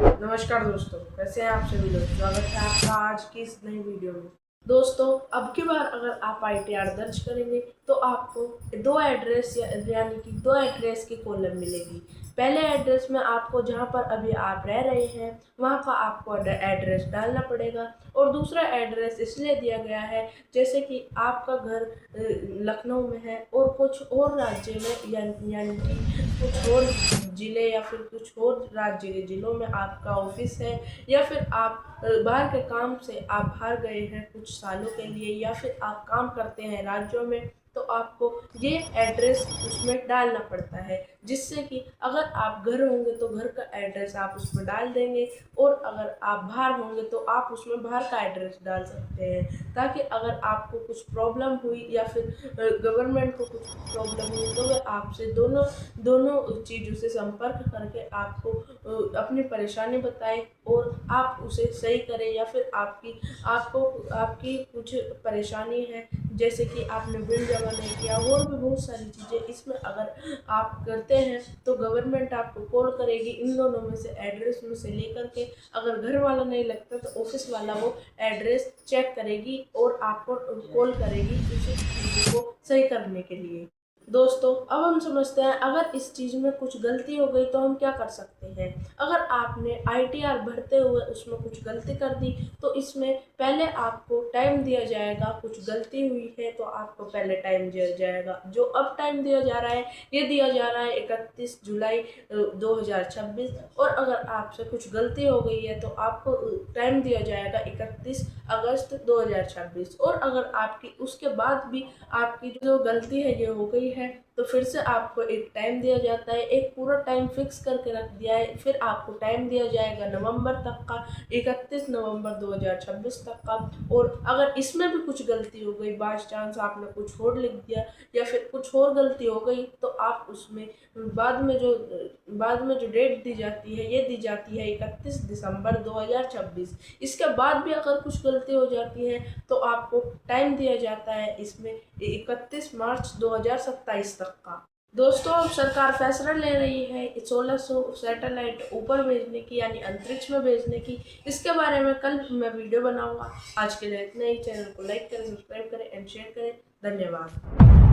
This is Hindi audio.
नमस्कार दोस्तों, कैसे हैं आप सभी लोग। स्वागत है आपका आज की इस नई वीडियो में। दोस्तों, अब की बार अगर आप ITR दर्ज करेंगे तो आपको दो एड्रेस यानी कि दो एड्रेस की कॉलम मिलेगी। पहले एड्रेस में आपको जहां पर अभी आप रह रहे हैं वहां का आपको एड्रेस डालना पड़ेगा, और दूसरा एड्रेस इसलिए दिया गया है जैसे कि आपका घर लखनऊ में है और कुछ और राज्य में यानी कि कुछ और ज़िले या फिर कुछ और राज्य के ज़िलों में आपका ऑफिस है, या फिर आप बाहर के काम से आप बाहर गए हैं कुछ सालों के लिए, या फिर आप काम करते हैं राज्यों में, तो आपको ये एड्रेस उसमें डालना पड़ता है। जिससे कि अगर आप घर होंगे तो घर का एड्रेस आप उसमें डाल देंगे, और अगर आप बाहर होंगे तो आप उसमें बाहर का एड्रेस डाल सकते हैं, ताकि अगर आपको कुछ प्रॉब्लम हुई या फिर गवर्नमेंट को कुछ प्रॉब्लम हुई तो वे आपसे दोनों दोनों चीज़ों से संपर्क करके आपको अपनी परेशानी बताएं और आप उसे सही करें, या फिर आपकी कुछ परेशानी है जैसे कि आपने बिल जमा नहीं किया और भी बहुत सारी चीज़ें इसमें अगर आप करते हैं तो गवर्नमेंट आपको कॉल करेगी। इन दोनों में से एड्रेस में से लेकर के, अगर घर वाला नहीं लगता तो ऑफिस वाला वो एड्रेस चेक करेगी और आपको कॉल करेगी उसी चीज़ को सही करने के लिए। दोस्तों, अब हम समझते हैं अगर इस चीज़ में कुछ गलती हो गई तो हम क्या कर सकते हैं। अगर आपने ITR भरते हुए उसमें कुछ गलती कर दी तो इसमें पहले आपको टाइम दिया जाएगा। कुछ गलती हुई है तो आपको पहले टाइम दिया जाएगा। जो अब टाइम दिया जा रहा है ये दिया जा रहा है 31 जुलाई 2026, और अगर आपसे कुछ गलती हो गई है तो आपको टाइम दिया जाएगा 31 अगस्त 2026। और अगर आपकी उसके बाद भी आपकी जो गलती है ये हो गई है तो फिर से आपको एक टाइम दिया जाता है। एक पूरा टाइम फिक्स करके रख दिया है। फिर आपको टाइम दिया जाएगा नवंबर तक का, 31 नवंबर 2026 तक का। और अगर इसमें भी कुछ गलती हो गई, बाई चांस आपने कुछ और लिख दिया या फिर कुछ और गलती हो गई, तो आप उसमें बाद में जो डेट दी जाती है ये दी जाती है 31 दिसंबर 2026। इसके बाद भी अगर कुछ गलती हो जाती है तो आपको टाइम दिया जाता है इसमें 31 मार्च 2027 तक का। दोस्तों, अब सरकार फैसला ले रही है 1600 सैटेलाइट ऊपर भेजने की, यानी अंतरिक्ष में भेजने की। इसके बारे में कल मैं वीडियो बनाऊंगा। आज के लिए इतना ही। चैनल को लाइक करें, सब्सक्राइब करें एंड शेयर करें। धन्यवाद।